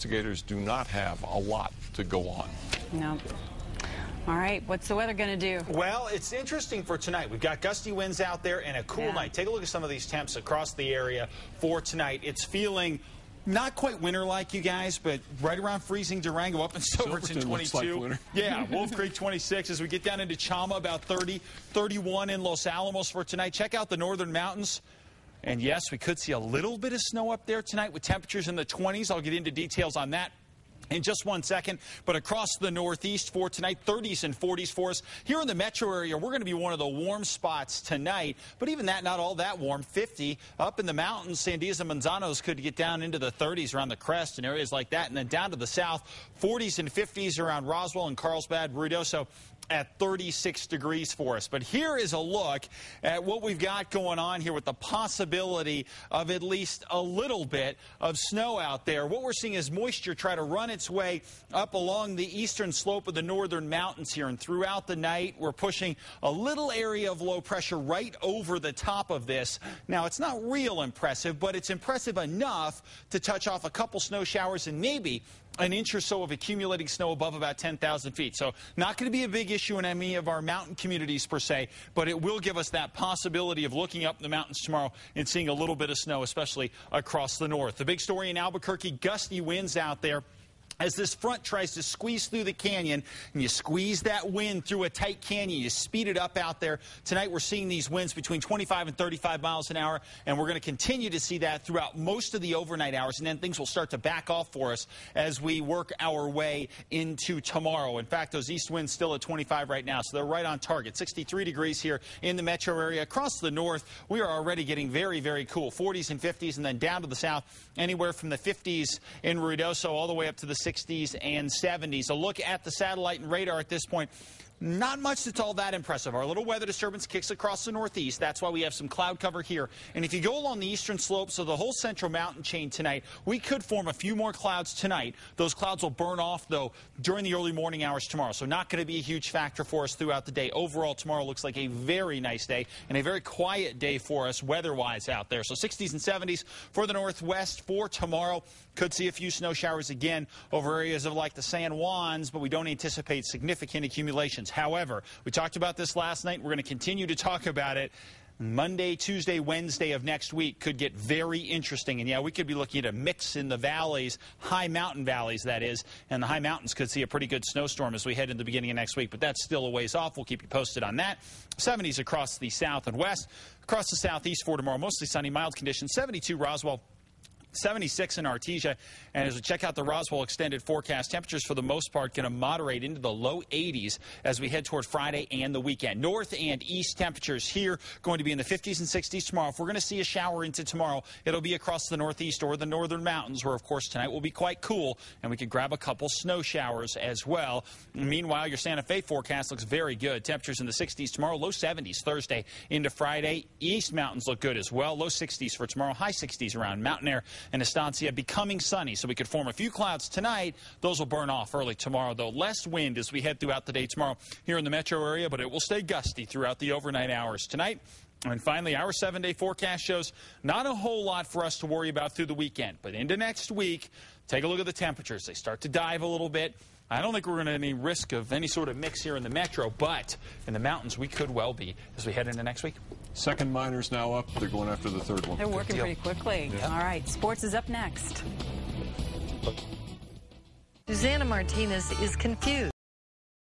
Investigators do not have a lot to go on. No. All right, what's the weather going to do? Well, it's interesting for tonight. We've got gusty winds out there and a cool night. Take a look at some of these temps across the area for tonight. It's feeling not quite winter-like, you guys, but right around freezing. Durango up in Silverton 22. Like yeah, Wolf Creek 26. As we get down into Chama, about 30, 31 in Los Alamos for tonight. Check out the northern mountains. And yes, we could see a little bit of snow up there tonight with temperatures in the 20s. I'll get into details on that in just 1 second. But across the Northeast for tonight, 30s and 40s for us. Here in the metro area, we're going to be one of the warm spots tonight. But even that, not all that warm. 50 up in the mountains. San Diaz and Manzanos could get down into the 30s around the crest and areas like that. And then down to the south, 40s and 50s around Roswell and Carlsbad, Ruidoso at 36 degrees for us. But here is a look at what we've got going on here with the possibility of at least a little bit of snow out there. What we're seeing is moisture try to run its way up along the eastern slope of the northern mountains here. And throughout the night, we're pushing a little area of low pressure right over the top of this. Now, it's not real impressive, but it's impressive enough to touch off a couple snow showers and maybe an inch or so of accumulating snow above about 10,000 feet. So not going to be a big issue in any of our mountain communities per se, but it will give us that possibility of looking up in the mountains tomorrow and seeing a little bit of snow, especially across the north. The big story in Albuquerque, gusty winds out there. As this front tries to squeeze through the canyon, and you squeeze that wind through a tight canyon, you speed it up out there. Tonight we're seeing these winds between 25 and 35 miles an hour, and we're going to continue to see that throughout most of the overnight hours, and then things will start to back off for us as we work our way into tomorrow. In fact, those east winds still at 25 right now, so they're right on target. 63 degrees here in the metro area. Across the north, we are already getting very, very cool. 40s and 50s, and then down to the south, anywhere from the 50s in Ruidoso all the way up to the 60s and 70s. A look at the satellite and radar at this point. Not much that's all that impressive. Our little weather disturbance kicks across the northeast. That's why we have some cloud cover here. And if you go along the eastern slopes of the whole central mountain chain tonight, we could form a few more clouds tonight. Those clouds will burn off, though, during the early morning hours tomorrow. So not going to be a huge factor for us throughout the day. Overall, tomorrow looks like a very nice day and a very quiet day for us weather-wise out there. So 60s and 70s for the northwest for tomorrow. Could see a few snow showers again over areas of like the San Juans, but we don't anticipate significant accumulations. However, we talked about this last night. We're going to continue to talk about it. Monday, Tuesday, Wednesday of next week could get very interesting. And, yeah, we could be looking at a mix in the valleys, high mountain valleys, that is. And the high mountains could see a pretty good snowstorm as we head into the beginning of next week. But that's still a ways off. We'll keep you posted on that. 70s across the south and west. Across the southeast for tomorrow, mostly sunny, mild conditions. 72 Roswell. 76 in Artesia. And as we check out the Roswell extended forecast, temperatures for the most part going to moderate into the low 80s as we head toward Friday and the weekend. North and east temperatures here going to be in the 50s and 60s tomorrow. If we're going to see a shower into tomorrow, it'll be across the northeast or the northern mountains, where, of course, tonight will be quite cool, and we could grab a couple snow showers as well. Meanwhile, your Santa Fe forecast looks very good. Temperatures in the 60s tomorrow, low 70s Thursday into Friday. East mountains look good as well. Low 60s for tomorrow, high 60s around Mountain Air and Estancia, becoming sunny. So we could form a few clouds tonight. Those will burn off early tomorrow, though. Less wind as we head throughout the day tomorrow here in the metro area, but it will stay gusty throughout the overnight hours tonight. And finally, our 7-day forecast shows not a whole lot for us to worry about through the weekend. But into next week, take a look at the temperatures. They start to dive a little bit. I don't think we're going to have any risk of any sort of mix here in the metro, but in the mountains we could well be as we head into next week. Second minor's now up. They're going after the third one. They're working pretty quickly. Yeah. All right, sports is up next. Susana Martinez is confused.